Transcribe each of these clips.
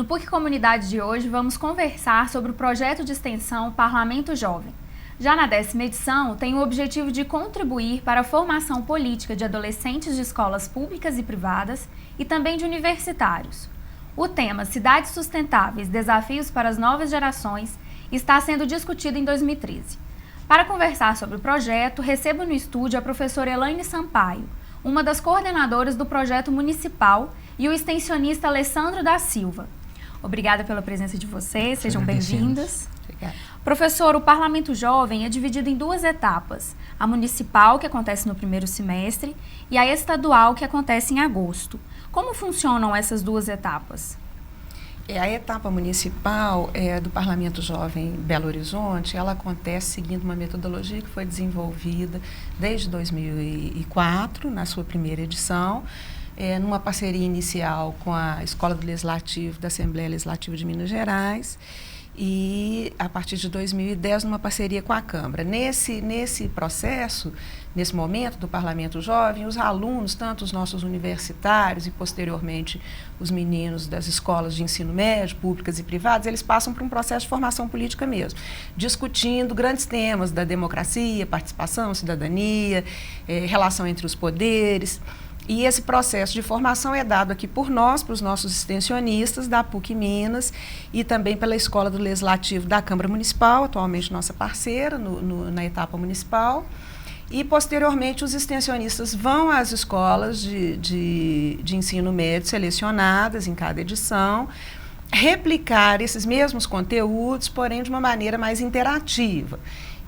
No PUC Comunidade de hoje, vamos conversar sobre o projeto de extensão Parlamento Jovem. Já na 10ª edição, tem o objetivo de contribuir para a formação política de adolescentes de escolas públicas e privadas e também de universitários. O tema Cidades Sustentáveis, Desafios para as Novas Gerações está sendo discutido em 2013. Para conversar sobre o projeto, recebo no estúdio a professora Elaine Sampaio, uma das coordenadoras do projeto municipal, e o extensionista Alessandro da Silva. Obrigada pela presença de vocês, sejam bem-vindos. Professor, o Parlamento Jovem é dividido em duas etapas, a municipal, que acontece no primeiro semestre, e a estadual, que acontece em agosto. Como funcionam essas duas etapas? A etapa municipal do Parlamento Jovem Belo Horizonte, ela acontece seguindo uma metodologia que foi desenvolvida desde 2004, na sua primeira edição, numa parceria inicial com a Escola do Legislativo da Assembleia Legislativa de Minas Gerais e, a partir de 2010, numa parceria com a Câmara. Nesse processo, nesse momento do Parlamento Jovem, os alunos, tanto os nossos universitários e, posteriormente, os meninos das escolas de ensino médio, públicas e privadas, eles passam por um processo de formação política mesmo, discutindo grandes temas da democracia, participação, cidadania, relação entre os poderes. E esse processo de formação é dado aqui por nós, para os nossos extensionistas da PUC Minas e também pela Escola do Legislativo da Câmara Municipal, atualmente nossa parceira na etapa municipal. E, posteriormente, os extensionistas vão às escolas de ensino médio selecionadas em cada edição, replicar esses mesmos conteúdos, porém de uma maneira mais interativa.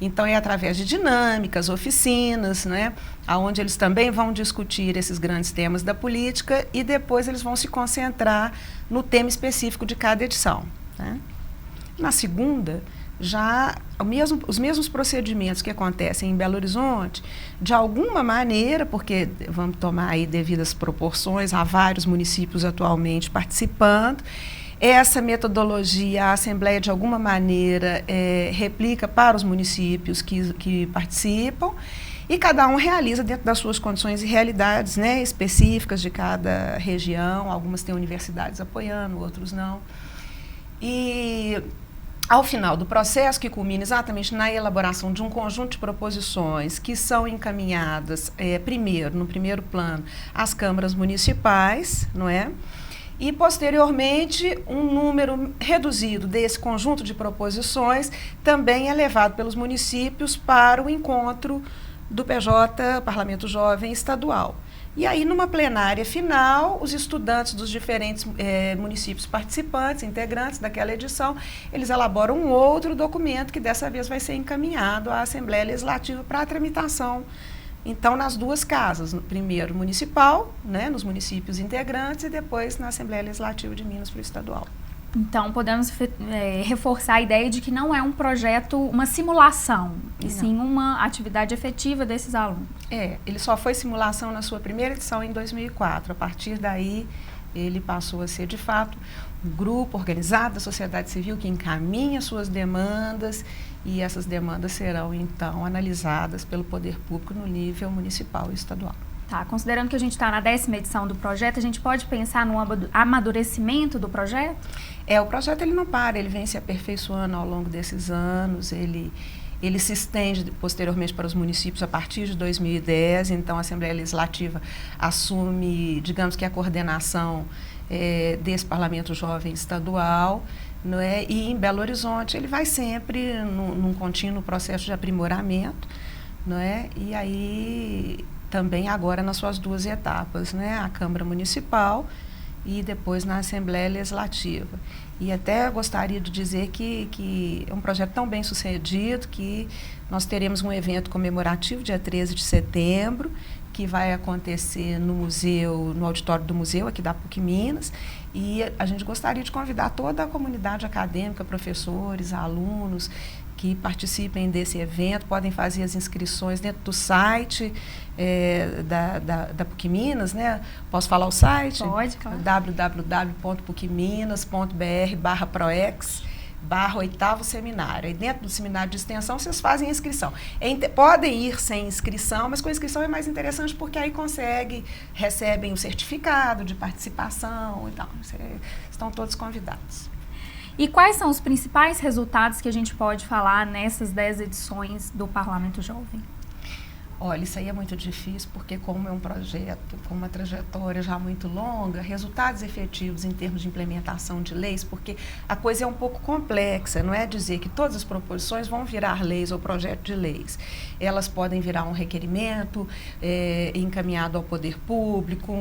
Então, é através de dinâmicas, oficinas, onde eles também vão discutir esses grandes temas da política e depois eles vão se concentrar no tema específico de cada edição. Na segunda, já os mesmos procedimentos que acontecem em Belo Horizonte, de alguma maneira, porque vamos tomar aí devidas proporções, há vários municípios atualmente participando. Essa metodologia, a Assembleia, de alguma maneira, replica para os municípios que participam e cada um realiza dentro das suas condições e realidades específicas de cada região. Algumas têm universidades apoiando, outros não. E, ao final do processo, que culmina exatamente na elaboração de um conjunto de proposições que são encaminhadas, no primeiro plano, às câmaras municipais, e, posteriormente, um número reduzido desse conjunto de proposições também é levado pelos municípios para o encontro do PJ, Parlamento Jovem Estadual. E aí, numa plenária final, os estudantes dos diferentes municípios participantes, integrantes daquela edição, eles elaboram um outro documento que, dessa vez, vai ser encaminhado à Assembleia Legislativa para a tramitação. Então, nas duas casas, primeiro municipal, nos municípios integrantes, e depois na Assembleia Legislativa de Minas para o estadual. Então, podemos reforçar a ideia de que não é um projeto, uma simulação, e sim uma atividade efetiva desses alunos. Ele só foi simulação na sua primeira edição em 2004. A partir daí, ele passou a ser, de fato, um grupo organizado da sociedade civil que encaminha suas demandas, e essas demandas serão, então, analisadas pelo poder público no nível municipal e estadual. Considerando que a gente está na 10ª edição do projeto, a gente pode pensar no amadurecimento do projeto? O projeto ele não para, ele vem se aperfeiçoando ao longo desses anos, ele se estende posteriormente para os municípios a partir de 2010, então a Assembleia Legislativa assume, digamos que a coordenação desse Parlamento Jovem Estadual, e em Belo Horizonte ele vai sempre num contínuo processo de aprimoramento, e aí também agora nas suas duas etapas, a Câmara Municipal e depois na Assembleia Legislativa. E até gostaria de dizer que é um projeto tão bem sucedido que nós teremos um evento comemorativo dia 13 de setembro, que vai acontecer no auditório do museu aqui da PUC Minas, e a gente gostaria de convidar toda a comunidade acadêmica, professores, alunos, que participem desse evento. Podem fazer as inscrições dentro do site da PUC Minas, Posso falar o site? Pode, claro. www.pucminas.br/proex. /8º seminário. E dentro do seminário de extensão, vocês fazem inscrição. Podem ir sem inscrição, mas com inscrição é mais interessante porque aí recebem o certificado de participação e tal. Estão todos convidados. E quais são os principais resultados que a gente pode falar nessas 10 edições do Parlamento Jovem? Olha, isso aí é muito difícil, porque como é um projeto com uma trajetória já muito longa, resultados efetivos em termos de implementação de leis, porque a coisa é um pouco complexa, não é dizer que todas as proposições vão virar leis ou projeto de leis. Elas podem virar um requerimento encaminhado ao poder público,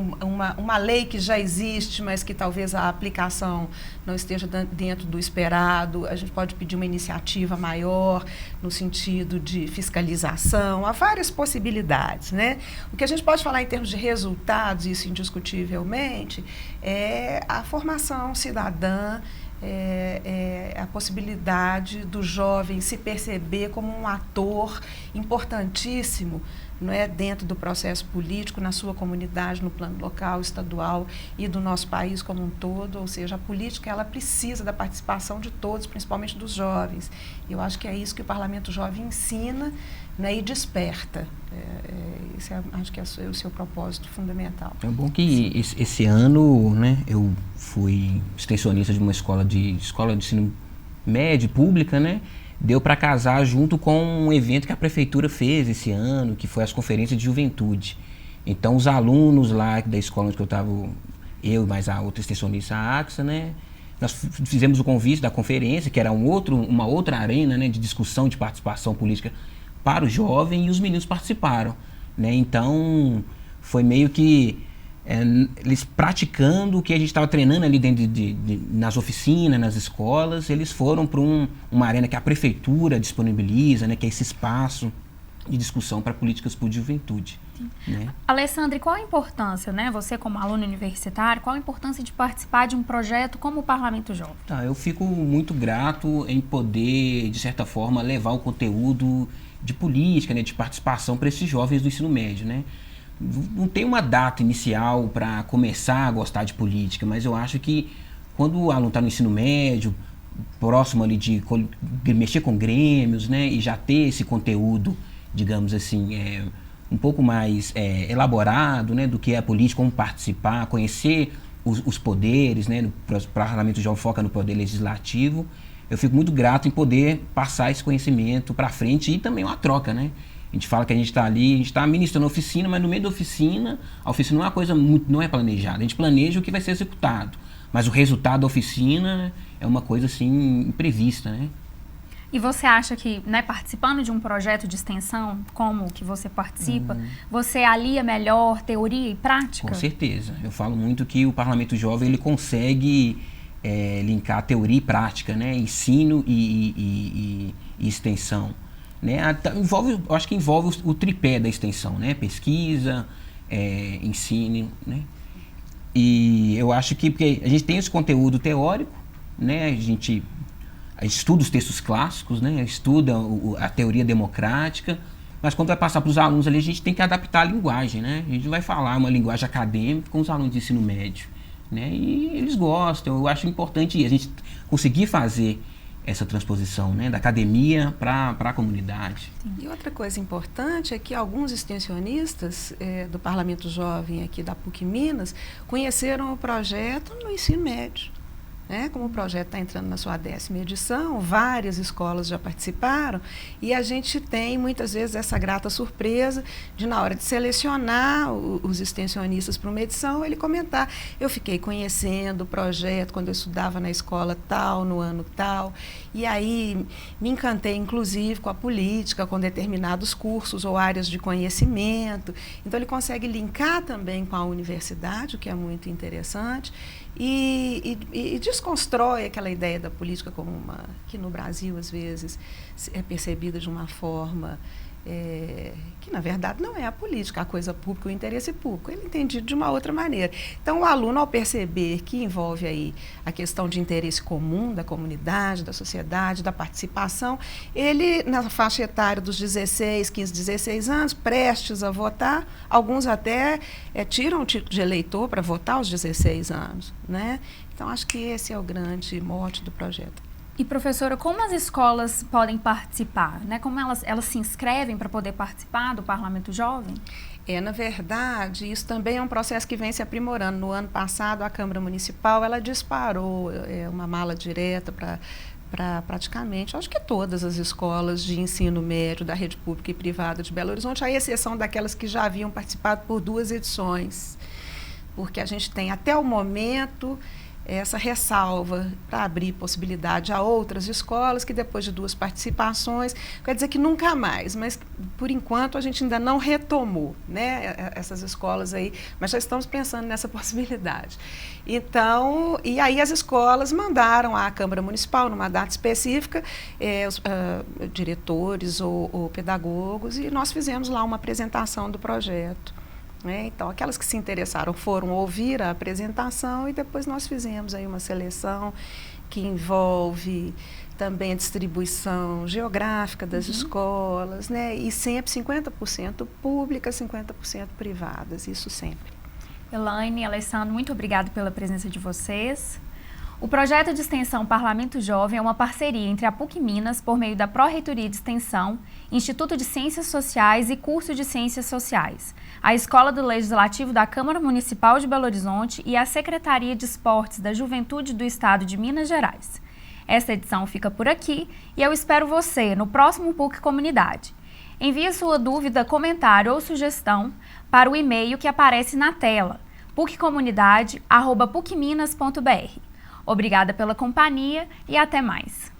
uma lei que já existe, mas que talvez a aplicação não esteja dentro do esperado. A gente pode pedir uma iniciativa maior no sentido de fiscalização. Há várias possibilidades, né? O que a gente pode falar em termos de resultados, isso indiscutivelmente, é a formação cidadã, a possibilidade do jovem se perceber como um ator importantíssimo, não é, dentro do processo político, na sua comunidade, no plano local, estadual e do nosso país como um todo. Ou seja, a política ela precisa da participação de todos, principalmente dos jovens. Eu acho que é isso que o Parlamento Jovem ensina, né, e desperta. Esse acho que é o seu propósito fundamental. É bom que esse ano, né, eu fui extensionista de uma escola de ensino médio, pública, né? Deu para casar junto com um evento que a prefeitura fez esse ano, que foi as conferências de juventude. Então, os alunos lá da escola onde eu estava, eu mais a outra extensionista, a AXA, né? Nós fizemos o convite da conferência, que era uma outra arena, né, de discussão, de participação política para o jovem, e os meninos participaram, né? Então, foi meio que eles praticando o que a gente estava treinando ali dentro nas oficinas, nas escolas. Eles foram para uma arena que a prefeitura disponibiliza, né, que é esse espaço de discussão para políticas por juventude. Né? Alessandra, qual a importância, né, você como aluno universitário, qual a importância de participar de um projeto como o Parlamento Jovem? Eu fico muito grato em poder, de certa forma, levar o conteúdo de política, né, de participação para esses jovens do ensino médio, né? Não tem uma data inicial para começar a gostar de política, mas eu acho que quando o aluno está no ensino médio, próximo ali de mexer com grêmios, né, e já ter esse conteúdo, digamos assim, um pouco mais elaborado, né, do que é a política, como participar, conhecer os poderes, né, o Parlamento Jovem foca no poder legislativo. Eu fico muito grato em poder passar esse conhecimento para frente, e também uma troca, né? A gente fala que a gente está ali, a gente está ministrando a oficina, mas no meio da oficina, a oficina não é uma coisa não é planejada. A gente planeja o que vai ser executado, mas o resultado da oficina é uma coisa assim imprevista, né? E você acha que, né, participando de um projeto de extensão como o que você participa, você alia melhor teoria e prática? Com certeza. Eu falo muito que o Parlamento Jovem ele consegue linkar teoria e prática, né? Ensino e extensão. Né? Eu acho que envolve o tripé da extensão, né? Pesquisa, ensino, né? E eu acho que porque a gente tem esse conteúdo teórico, né? A gente estuda os textos clássicos, né? Estuda a teoria democrática, mas quando vai passar para os alunos ali, a gente tem que adaptar a linguagem, né? A gente vai falar uma linguagem acadêmica com os alunos de ensino médio, né? E eles gostam. Eu acho importante a gente conseguir fazer essa transposição, né, da academia para a comunidade. E outra coisa importante é que alguns extensionistas do Parlamento Jovem aqui da PUC Minas conheceram o projeto no ensino médio. Né? Como o projeto está entrando na sua 10ª edição, várias escolas já participaram, e a gente tem muitas vezes essa grata surpresa de, na hora de selecionar os extensionistas para uma edição, ele comentar: eu fiquei conhecendo o projeto quando eu estudava na escola tal, no ano tal, e aí me encantei inclusive com a política, com determinados cursos ou áreas de conhecimento. Então ele consegue linkar também com a universidade, o que é muito interessante, e desconstrói aquela ideia da política como que no Brasil às vezes é percebida de uma forma que na verdade não é a política, a coisa pública, o interesse público, ele é entendido de uma outra maneira. Então o aluno, ao perceber que envolve aí a questão de interesse comum da comunidade, da sociedade, da participação, ele na faixa etária dos 15, 16 anos, prestes a votar, alguns até tiram o título de eleitor para votar aos 16 anos, né? Então acho que esse é o grande mote do projeto. E, professora, como as escolas podem participar, né? Como elas se inscrevem para poder participar do Parlamento Jovem? Na verdade, isso também é um processo que vem se aprimorando. No ano passado, a Câmara Municipal ela disparou uma mala direta para praticamente, acho que todas as escolas de ensino médio da rede pública e privada de Belo Horizonte, à exceção daquelas que já haviam participado por 2 edições, porque a gente tem até o momento essa ressalva para abrir possibilidade a outras escolas que depois de 2 participações, quer dizer que nunca mais, mas por enquanto a gente ainda não retomou, né, essas escolas aí, mas já estamos pensando nessa possibilidade. Então, e aí as escolas mandaram à Câmara Municipal, numa data específica, os diretores ou pedagogos, e nós fizemos lá uma apresentação do projeto. Então, aquelas que se interessaram foram ouvir a apresentação e depois nós fizemos aí uma seleção que envolve também a distribuição geográfica das escolas, né? E sempre 50% públicas, 50% privadas, isso sempre. Elaine e Alessandro, muito obrigada pela presença de vocês. O projeto de extensão Parlamento Jovem é uma parceria entre a PUC Minas, por meio da Pró-Reitoria de Extensão, Instituto de Ciências Sociais e Curso de Ciências Sociais, a Escola do Legislativo da Câmara Municipal de Belo Horizonte e a Secretaria de Esportes da Juventude do Estado de Minas Gerais. Esta edição fica por aqui e eu espero você no próximo PUC Comunidade. Envie sua dúvida, comentário ou sugestão para o e-mail que aparece na tela, puccomunidade@pucminas.br. Obrigada pela companhia e até mais.